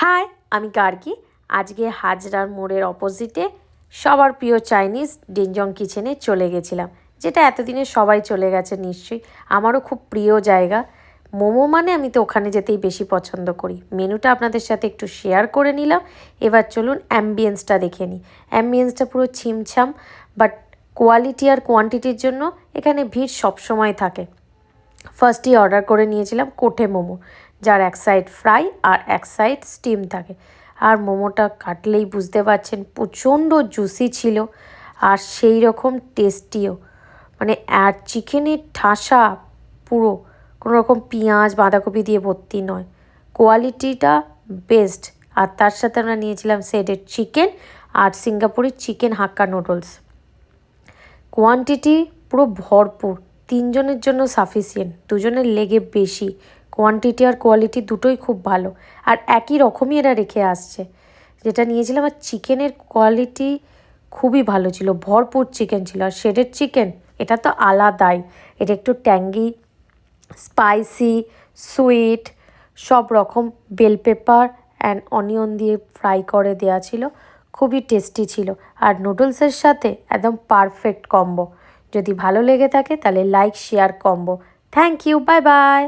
High, আমি গার্গী। আজকে হাজরার মোড়ের অপোজিটে সবার প্রিয় চাইনিজ ডিনজং কিচেনে চলে গেছিলাম, যেটা এতদিনে সবাই চলে গেছে নিশ্চয়ই। আমারও খুব প্রিয় জায়গা। মোমো মানে আমি তো ওখানে যেতেই বেশি পছন্দ করি। মেনুটা আপনাদের সাথে একটু শেয়ার করে নিলাম। এবার চলুন অ্যাম্বিয়েন্সটা দেখে নিই। অ্যাম্বিয়েন্সটা পুরো ছিমছাম, বাট কোয়ালিটি আর কোয়ান্টিটির জন্য এখানে ভিড় সবসময় থাকে। ফার্স্টই অর্ডার করে নিয়েছিলাম কোঠে মোমো, যার এক সাইড ফ্রাই আর এক সাইড স্টিম থাকে। আর মোমোটা কাটলেই বুঝতে পারছেন প্রচণ্ড জুসি ছিল আর সেই রকম টেস্টিও। মানে আর চিকেনের ঠাসা পুরো, কোনো রকম পেঁয়াজ বাঁধাকপি দিয়ে ভর্তি নয়। কোয়ালিটিটা বেস্ট। আর তার সাথে আমরা নিয়েছিলাম সেডেড চিকেন আর সিঙ্গাপুরি চিকেন হাক্কা নুডলস। কোয়ান্টিটি পুরো ভরপুর, 3 জনের জন্য সাফিসিয়েন্ট, 2 জনের লেগে বেশি। কোয়ান্টিটি আর কোয়ালিটি দুটোই খুব ভালো, আর একই রকমই এরা রেখে আসছে। যেটা নিয়েছিলাম, আর চিকেনের কোয়ালিটি খুবই ভালো ছিল, ভরপুর চিকেন ছিল। আর শেডেড চিকেন এটা তো আলাদাই, এটা একটু ট্যাঙ্গি, স্পাইসি, সুইট, সব রকম বেল পেপার অ্যান্ড অনিয়ন দিয়ে ফ্রাই করে দেওয়া ছিল। খুবই টেস্টি ছিল। আর নুডলসের সাথে একদম পারফেক্ট কম্বো। যদি ভালো লেগে থাকে তাহলে like, share, combo. Thank you, bye by.